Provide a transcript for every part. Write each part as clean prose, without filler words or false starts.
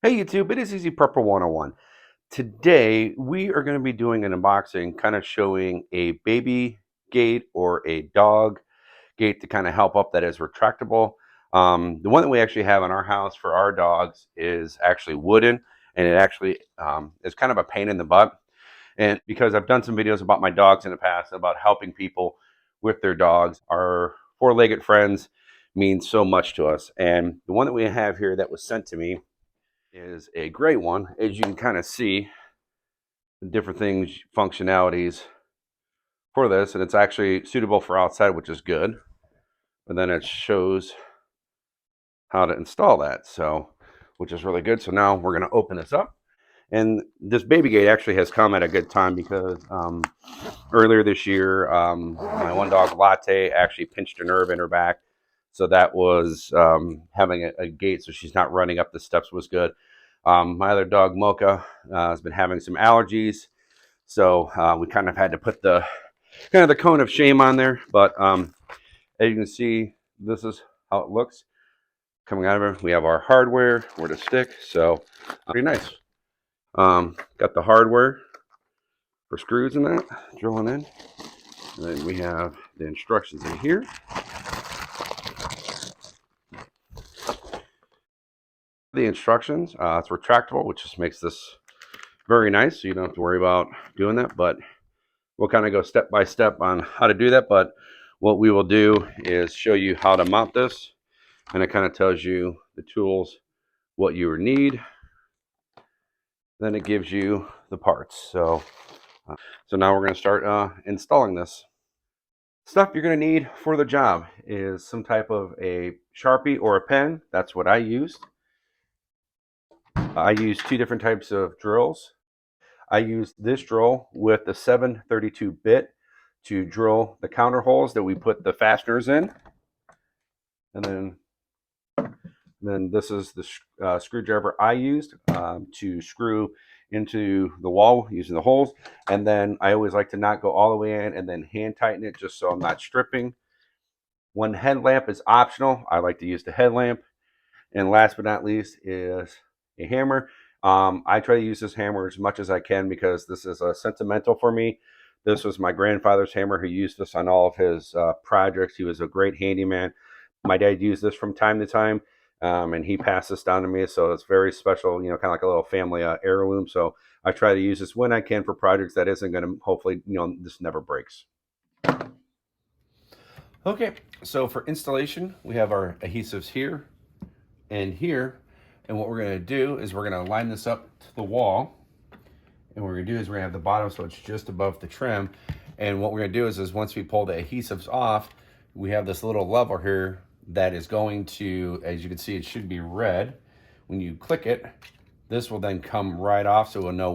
Hey YouTube, it is Easy Prepper 101. Today we are going to be doing an unboxing kind of showing a baby gate or a dog gate to kind of help up that is retractable. The one that we actually have in our house for our dogs is actually wooden, and it actually is kind of a pain in the butt. And because I've done some videos about my dogs in the past about helping people with their dogs, our four-legged friends mean so much to us. And the one that we have here that was sent to me is a gray one. As you can kind of see, the different things, functionalities for this, and it's actually suitable for outside, which is good. But then it shows how to install that, so which is really good. So now we're going to open this up, and this baby gate actually has come at a good time because earlier this year, my one dog Latte actually pinched a nerve in her back, so that was having a gate so she's not running up the steps was good. My other dog Mocha has been having some allergies, so we kind of had to put the cone of shame on there. But as you can see, this is how it looks coming out of it. We have our hardware where to stick, so pretty nice. Got the hardware for screws in that, drilling in. And then we have the instructions in here. The instructions, it's retractable, which just makes this very nice, so you don't have to worry about doing that. But we'll kind of go step by step on how to do that. But what we will do is show you how to mount this, and it kind of tells you the tools, what you need. Then it gives you the parts. So now we're going to start installing this. Stuff you're going to need for the job is some type of a Sharpie or a pen. That's what I used. I used two different types of drills. I used this drill with the 732 bit to drill the counter holes that we put the fasteners in. And then this is the screwdriver I used to screw into the wall using the holes. And then I always like to not go all the way in and then hand tighten it just so I'm not stripping. One headlamp is optional. I like to use the headlamp. And last but not least is a hammer. I try to use this hammer as much as I can because this is sentimental for me. This was my grandfather's hammer who used this on all of his projects. He was a great handyman. My dad used this from time to time, and he passed this down to me, so it's very special, kind of like a little family heirloom. So I try to use this when I can for projects that isn't going to, hopefully, this never breaks. Okay, so for installation, we have our adhesives here and here. And what we're going to do is we're going to line this up to the wall. And what we're going to do is we're going to have the bottom so it's just above the trim. And what we're going to do is once we pull the adhesives off, we have this little lever here that is going to, as you can see, it should be red. When you click it, this will then come right off, so we'll know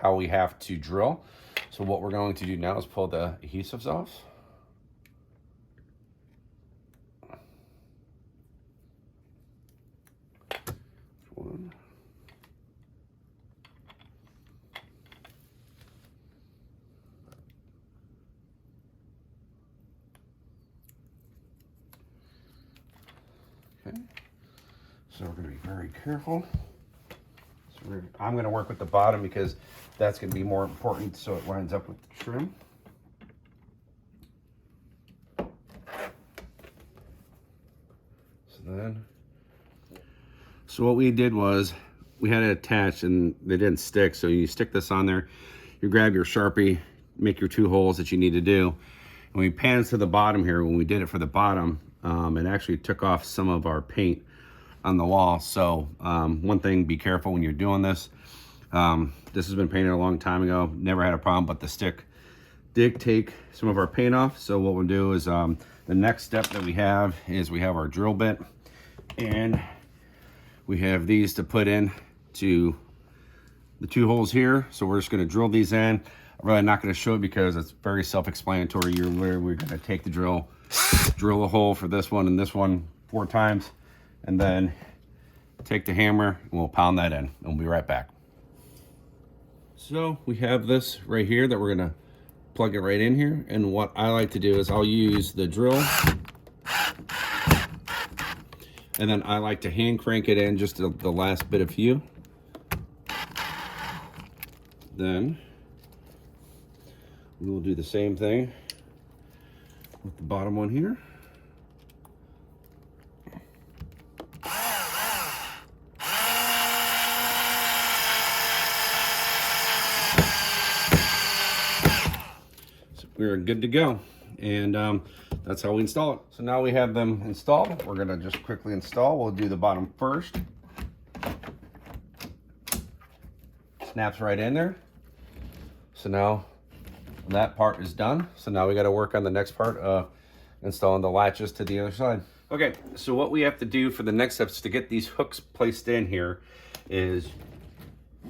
how we have to drill. So what we're going to do now is pull the adhesives off. One. Okay, so we're going to be very careful. So I'm going to work with the bottom because that's going to be more important so it lines up with the trim. So what we did was we had it attached and they didn't stick, so you stick this on there, you grab your Sharpie, make your two holes that you need to do, and we panned to the bottom here. When we did it for the bottom, it actually took off some of our paint on the wall. So one thing, be careful when you're doing this. This has been painted a long time ago, never had a problem, but the stick did take some of our paint off. So what we'll do is the next step that we have is we have our drill bit, and we have these to put in to the two holes here. So we're just going to drill these in. I'm really not going to show it because it's very self-explanatory. We're going to take the drill a hole for this one and this one 4 times, and then take the hammer and we'll pound that in, and we'll be right back. So we have this right here that we're going to plug it right in here, and what I like to do is I'll use the drill And then I like to hand crank it in just the last bit of few. Then we will do the same thing with the bottom one here. So we're good to go. And that's how we install it. So now we have them installed. We're gonna just quickly install. We'll do the bottom first. Snaps right in there. So now that part is done. So now we got to work on the next part of installing the latches to the other side. Okay, so what we have to do for the next steps to get these hooks placed in here is,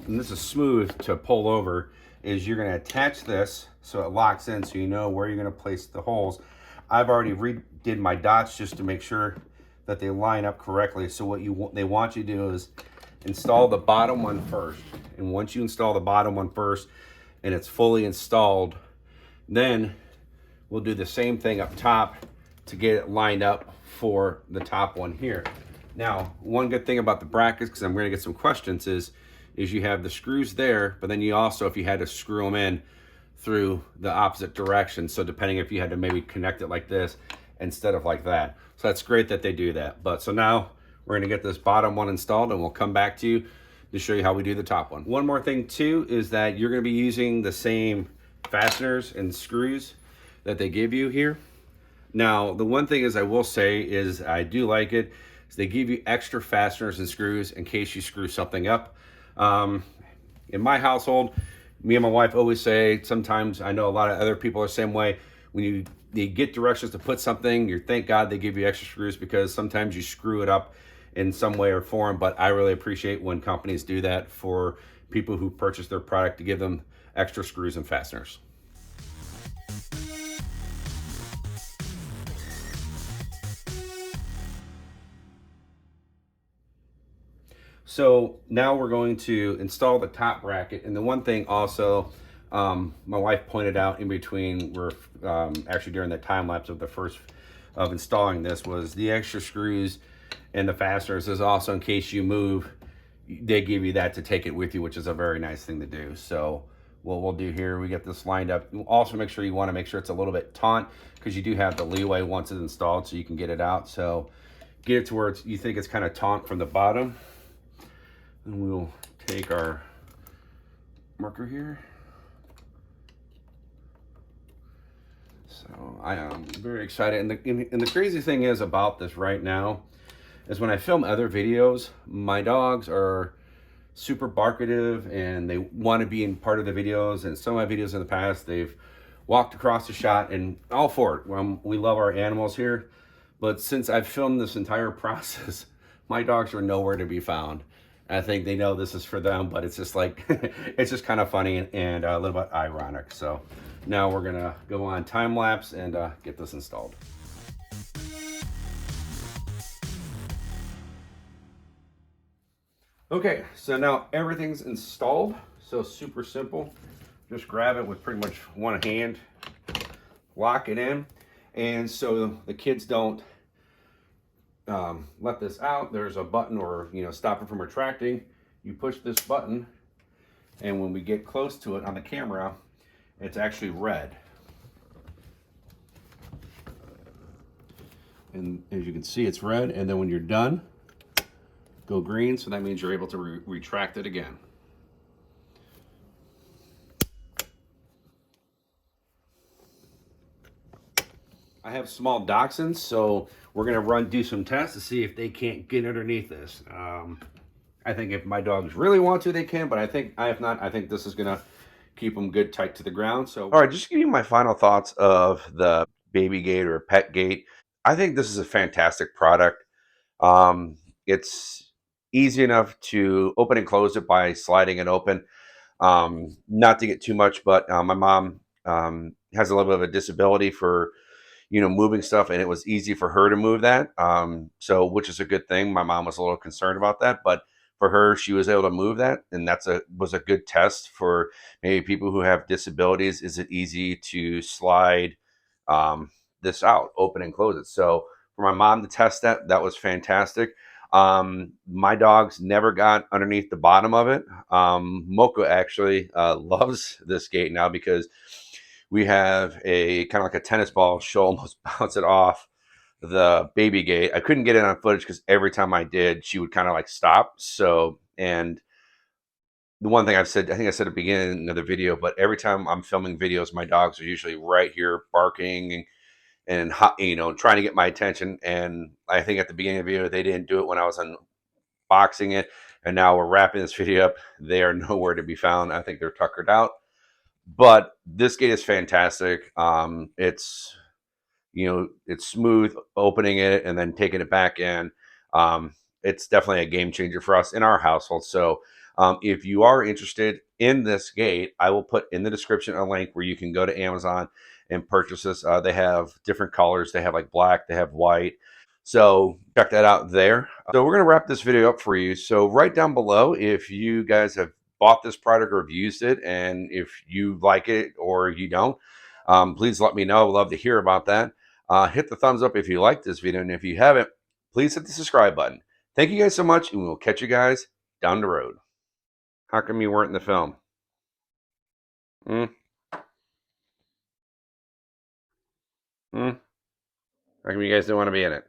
and this is smooth to pull over, is you're going to attach this so it locks in so you know where you're going to place the holes. I've already redid my dots just to make sure that they line up correctly. So what they want you to do is install the bottom one first. And once you install the bottom one first and it's fully installed, then we'll do the same thing up top to get it lined up for the top one here. Now, one good thing about the brackets, because I'm going to get some questions, is you have the screws there, but then you also, if you had to screw them in through the opposite direction, so depending if you had to maybe connect it like this instead of like that. So that's great that they do that. But so now we're going to get this bottom one installed and we'll come back to you to show you how we do the top one. One more thing too is that you're going to be using the same fasteners and screws that they give you here. Now, the one thing is I will say is I do like it is they give you extra fasteners and screws in case you screw something up. In my household, me and my wife always say, sometimes I know a lot of other people are the same way, when you get directions to put something, you thank God they give you extra screws, because sometimes you screw it up in some way or form. But I really appreciate when companies do that for people who purchase their product, to give them extra screws and fasteners. So now we're going to install the top bracket. And the one thing also, my wife pointed out in between, we're actually during the time lapse of the first of installing this, was the extra screws and the fasteners is also in case you move, they give you that to take it with you, which is a very nice thing to do. So what we'll do here, we get this lined up. Also make sure you want to make sure it's a little bit taut, because you do have the leeway once it's installed so you can get it out. So get it to where you think it's kind of taut from the bottom. And we'll take our marker here. So I am very excited. And the crazy thing is about this right now is when I film other videos, my dogs are super barkative and they want to be in part of the videos. And some of my videos in the past, they've walked across the shot, and all for it. We love our animals here. But since I've filmed this entire process, my dogs are nowhere to be found. I think they know this is for them, but it's just like, it's just kind of funny and a little bit ironic. So now we're gonna go on time lapse and get this installed. Okay, so now everything's installed. So super simple. Just grab it with pretty much one hand, lock it in. And so the kids don't let this out. There's a button, or stop it from retracting. You push this button, and when we get close to it on the camera, it's actually red. And as you can see, it's red. And then when you're done, go green. So that means you're able to retract it again. I have small dachshunds, so we're gonna do some tests to see if they can't get underneath this. I think if my dogs really want to, they can, but if not, I think this is gonna keep them good tight to the ground. So, all right, just give you my final thoughts of the baby gate or pet gate. I think this is a fantastic product. It's easy enough to open and close it by sliding it open. Not to get too much, but my mom has a little bit of a disability for moving stuff, and it was easy for her to move that. So, which is a good thing. My mom was a little concerned about that, but for her, she was able to move that, and was a good test for maybe people who have disabilities. Is it easy to slide this out, open and close it? So for my mom to test that. That was fantastic. My dogs never got underneath the bottom of it. Mocha actually loves this gate now because we have a kind of like a tennis ball. She'll almost bounce it off the baby gate. I couldn't get it on footage because every time I did, she would kind of like stop. So, and the one thing I've said, I think I said at the beginning of the video, but every time I'm filming videos, my dogs are usually right here barking and you know, trying to get my attention. And I think at the beginning of the video, they didn't do it when I was unboxing it. And now we're wrapping this video up. They are nowhere to be found. I think they're tuckered out. But this gate is fantastic. It's, you know, it's smooth opening it and then taking it back in. It's definitely a game changer for us in our household. So if you are interested in this gate, I will put in the description a link where you can go to Amazon and purchase this. They have different colors. They have like black, they have white. So check that out there. So we're going to wrap this video up for you. So write down below if you guys have bought this product or have used it, and if you like it or you don't. Please let me know. I'd love to hear about that. Hit the thumbs up if you like this video, and if you haven't, please hit the subscribe button. Thank you guys so much, and we'll catch you guys down the road. How come you weren't in the film? Mm, mm. How come you guys didn't want to be in it?